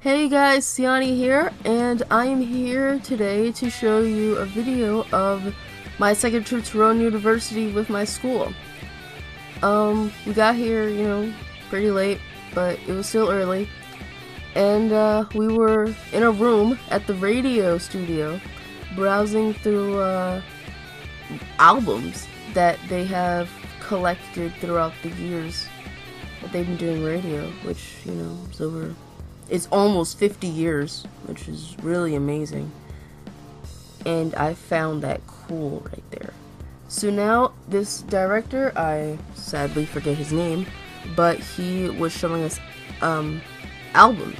Hey guys, Siani here, and I am here today to show you a video of my second trip to Rowan University with my school. We got here, pretty late, but it was still early, and we were in a room at the radio studio browsing through albums that they have collected throughout the years that they've been doing radio, which, it's almost 50 years, which is really amazing. And I found that cool right there. So now, this director, I sadly forget his name, but he was showing us albums.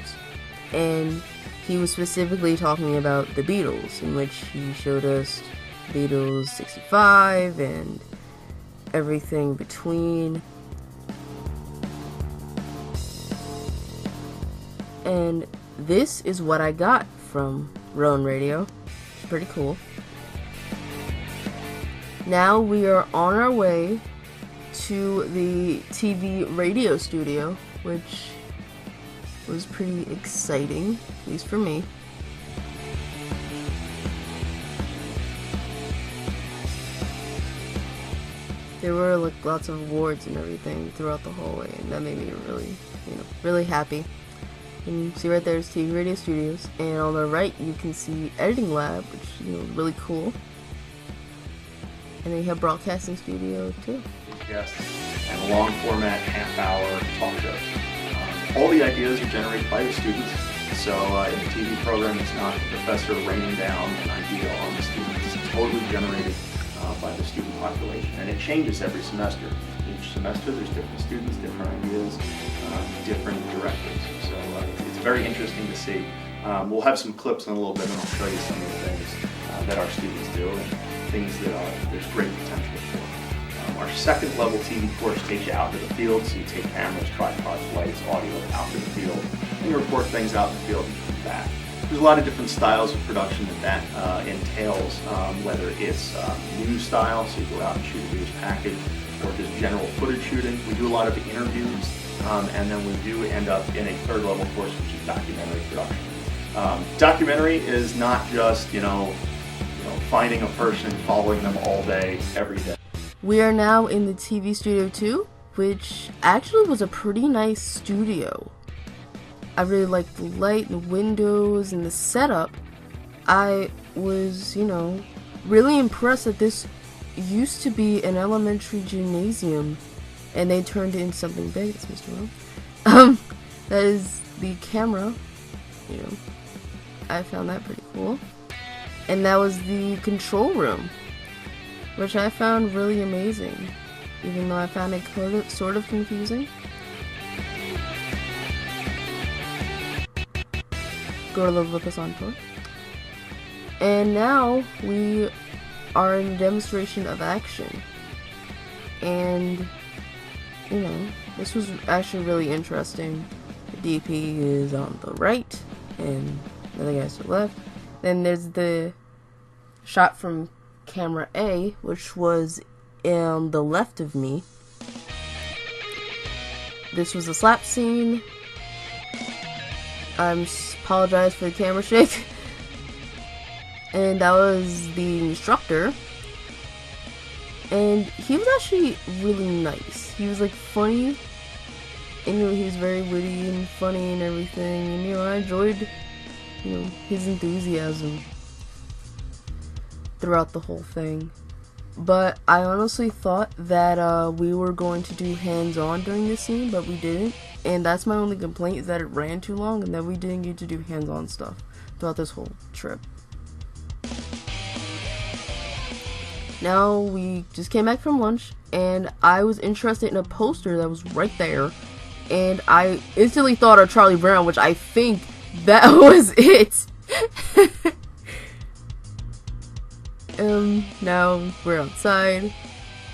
And he was specifically talking about the Beatles, in which he showed us Beatles 65 and everything between. And this is what I got from Rowan Radio. It's pretty cool. Now we are on our way to the TV radio studio, which was pretty exciting, at least for me. There were lots of awards and everything throughout the hallway, and that made me really happy. You can see right there is TV Radio Studios, and on the right you can see Editing Lab, which is really cool. And then you have Broadcasting Studio too. Guests and long format half-hour talk shows. All the ideas are generated by the students. So in the TV program, it's not the professor raining down an idea on the students. It's totally generated by the student population, and it changes every semester. Each semester, there's different students, different ideas, different directives. So it's very interesting to see. We'll have some clips in a little bit, and I'll show you some of the things that our students do and things that there's great potential for. Our second level TV course takes you out to the field, so you take cameras, tripods, lights, audio out to the field, and you report things out in the field and come back. There's a lot of different styles of production that entails, whether it's news style, so you go out and shoot a news package, or just general footage shooting. We do a lot of interviews, and then we do end up in a third level course, which is documentary production. Documentary is not just, finding a person, following them all day, every day. We are now in the TV studio too, which actually was a pretty nice studio. I really liked the light, the windows, and the setup. I was, really impressed that this used to be an elementary gymnasium, and they turned it into something big. It's Mr. Will. That is the camera. I found that pretty cool. And that was the control room, which I found really amazing, even though I found it sort of confusing. Go to the Lucas on tour. And now we are in a demonstration of action. And, this was actually really interesting. The DP is on the right, and the other guys to the left. Then there's the shot from camera A, which was on the left of me. This was a slap scene. I apologize for the camera shake. And that was the instructor. And he was actually really nice. He was funny. And he was very witty and funny and everything. And I enjoyed his enthusiasm throughout the whole thing. But I honestly thought that we were going to do hands-on during this scene, but we didn't. And that's my only complaint, is that it ran too long and that we didn't get to do hands-on stuff throughout this whole trip. Now we just came back from lunch, and I was interested in a poster that was right there, and I instantly thought of Charlie Brown, which I think that was it. Now we're outside,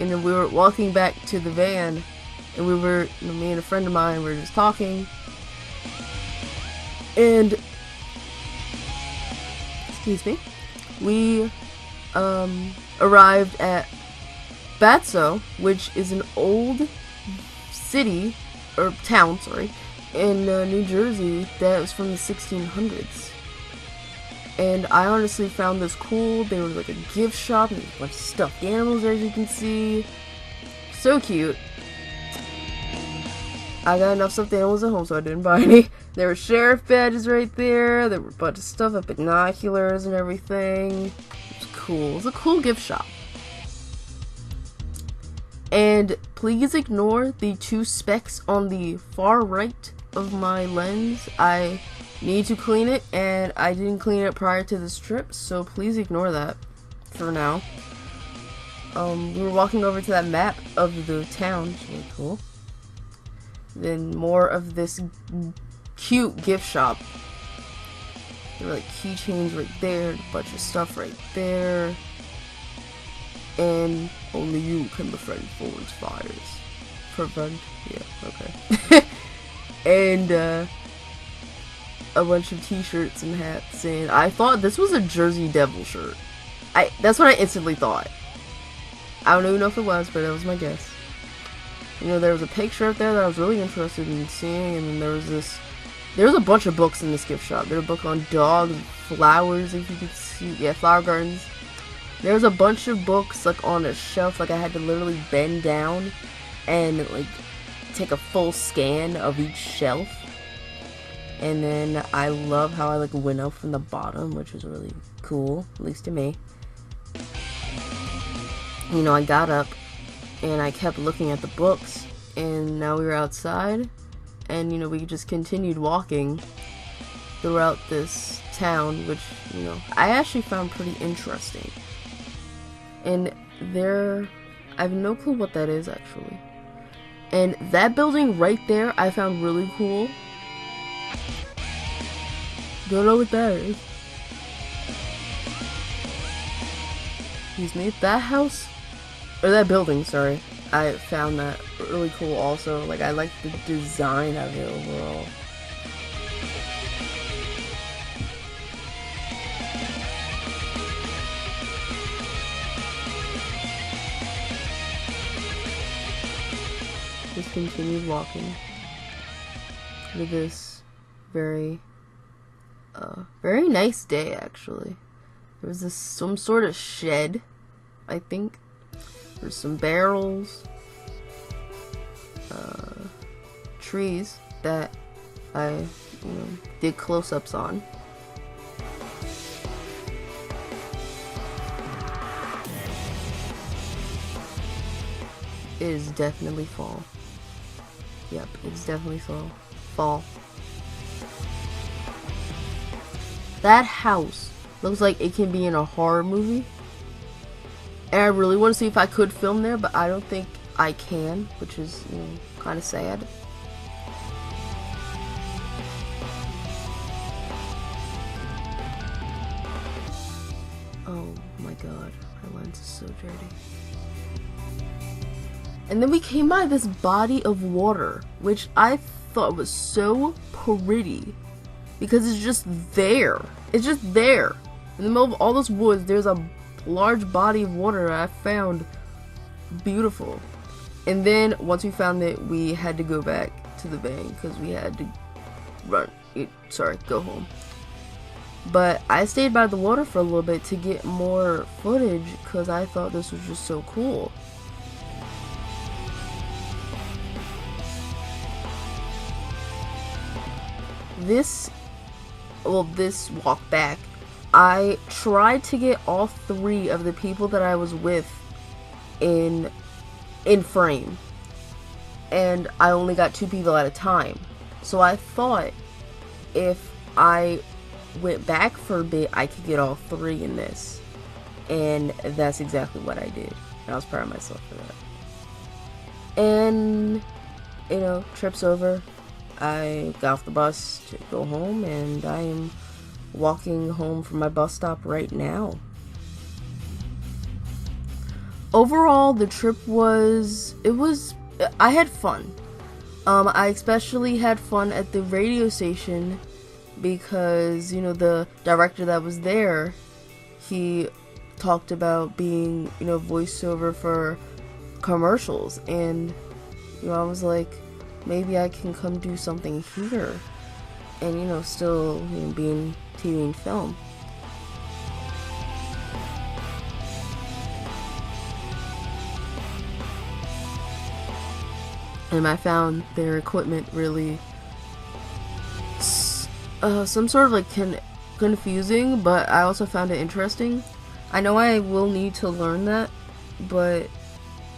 and then we were walking back to the van, and we were, me and a friend of mine were just talking, and, excuse me, we, arrived at Batso, which is an old city, or town, sorry, in New Jersey that was from the 1600s. And I honestly found this cool. They were like a gift shop and a bunch of stuffed animals, as you can see. So cute. I got enough stuffed animals at home, so I didn't buy any. There were sheriff badges right there. There were a bunch of stuff, like binoculars and everything. It was cool. It was a cool gift shop. And please ignore the 2 specks on the far right of my lens. I need to clean it, and I didn't clean it prior to this trip, so please ignore that for now. We were walking over to that map of the town, which is really cool. Then more of this cute gift shop. There were like keychains right there, a bunch of stuff right there. And only you can befriend forest fires. Prevent? Yeah, okay. And a bunch of t-shirts and hats, and I thought this was a Jersey Devil shirt. That's what I instantly thought. I don't even know if it was, but that was my guess. You know, there was a picture up there that I was really interested in seeing, and then there was a bunch of books in this gift shop. There was a book on dogs, flowers, if you could see, yeah, flower gardens. There was a bunch of books, like, on a shelf, like, I had to literally bend down and, like, take a full scan of each shelf. And then I love how I, like, went up from the bottom, which was really cool, at least to me. You know, I got up, and I kept looking at the books, and now we were outside, and, you know, we just continued walking throughout this town, which, you know, I actually found pretty interesting. And I have no clue what that is, actually. And that building right there, I found really cool. Don't know what that is. Excuse me. That house, or that building, sorry. I found that really cool also. Like, I like the design of it overall. Just continued walking to this very nice day, actually. There was some sort of shed, I think. There's some barrels, trees that I, did close-ups on. It is definitely fall. Yep, it's definitely fall. That house looks like it can be in a horror movie. And I really want to see if I could film there, but I don't think I can, which is, kind of sad. Oh my god, my lens is so dirty. And then we came by this body of water, which I thought was so pretty. Because it's just there. It's just there. In the middle of all this woods, there's a large body of water I found beautiful. And then, once we found it, we had to go back to the van because we had to go home. But I stayed by the water for a little bit to get more footage because I thought this was just so cool. This walk back, I tried to get all 3 of the people that I was with in frame, and I only got 2 people at a time. So I thought if I went back for a bit, I could get all 3 in this, and that's exactly what I did. And I was proud of myself for that. And trip's over. I got off the bus to go home, and I am walking home from my bus stop right now. Overall, the trip I had fun. I especially had fun at the radio station because, the director that was there, he talked about being, voiceover for commercials, and, I was like, maybe I can come do something here and, still, be in TV and film. And I found their equipment really some sort of like confusing, but I also found it interesting. I know I will need to learn that, but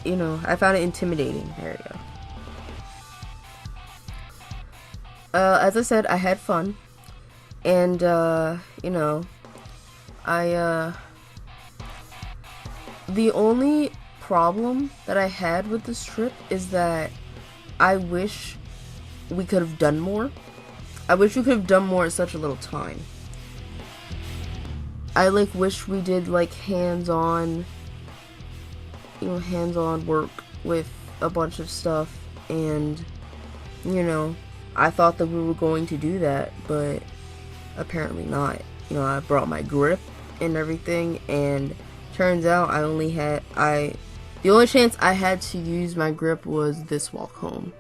I found it intimidating. There you go. As I said, I had fun, and the only problem that I had with this trip is that I wish we could have done more. I wish we could have done more in such a little time. I wish we did hands-on work with a bunch of stuff, and I thought that we were going to do that, but apparently not. I brought my grip and everything, and turns out the only chance I had to use my grip was this walk home,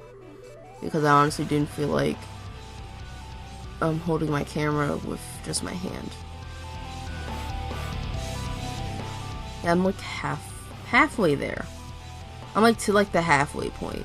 because I honestly didn't feel like holding my camera with just my hand. Yeah, I'm halfway there. I'm to the halfway point.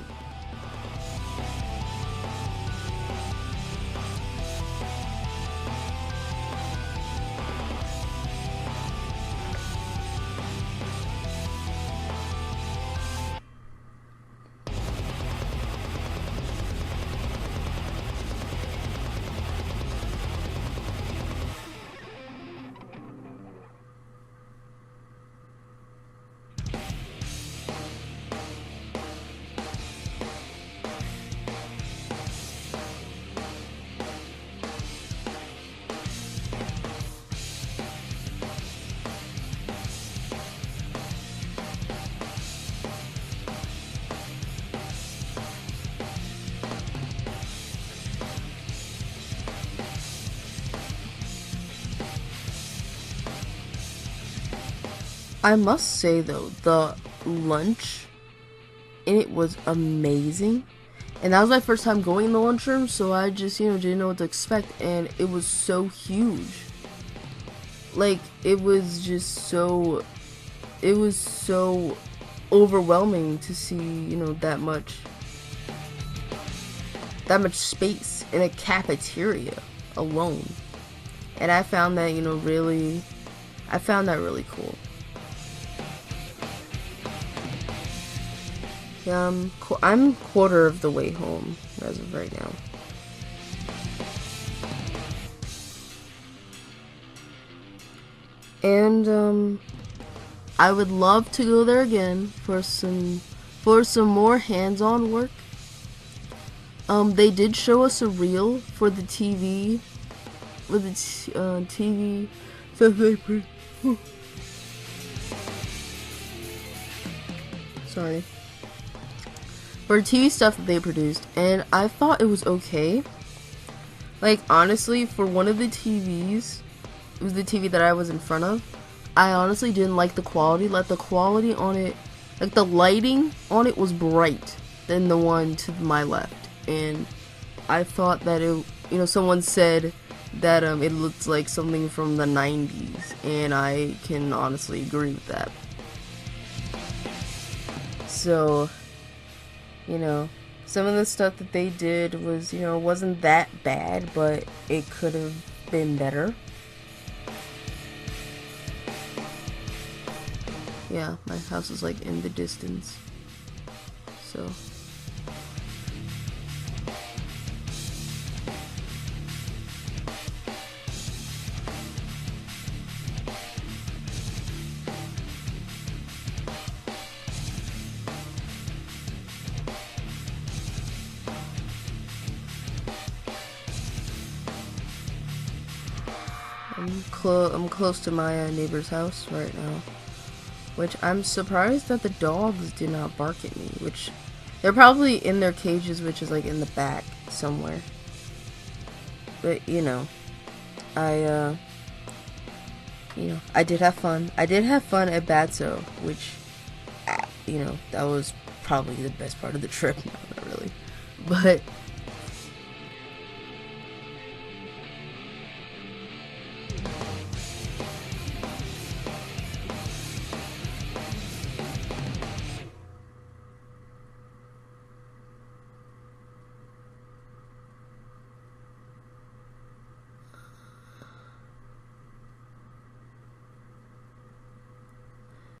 I must say though, the lunch in it was amazing. And that was my first time going in the lunchroom, so I just, didn't know what to expect, and it was so huge. It was so overwhelming to see, that much space in a cafeteria alone. And I found that, really cool. Yeah, I'm quarter of the way home as of right now. And I would love to go there again for some more hands-on work. They did show us a reel for the TV, TV stuff they sorry. For TV stuff that they produced, and I thought it was okay. Honestly, for one of the TVs, it was the TV that I was in front of, I honestly didn't like the quality. The quality on it, the lighting on it was bright than the one to my left. And I thought that it, someone said that it looked like something from the 90s, and I can honestly agree with that. So, some of the stuff that they did was, wasn't that bad, but it could have been better. Yeah, my house is in the distance. So. I'm close to my neighbor's house right now, which I'm surprised that the dogs did not bark at me, which they're probably in their cages, which is in the back somewhere. But I did have fun. I did have fun at Batso, which that was probably the best part of the trip. No, not really, But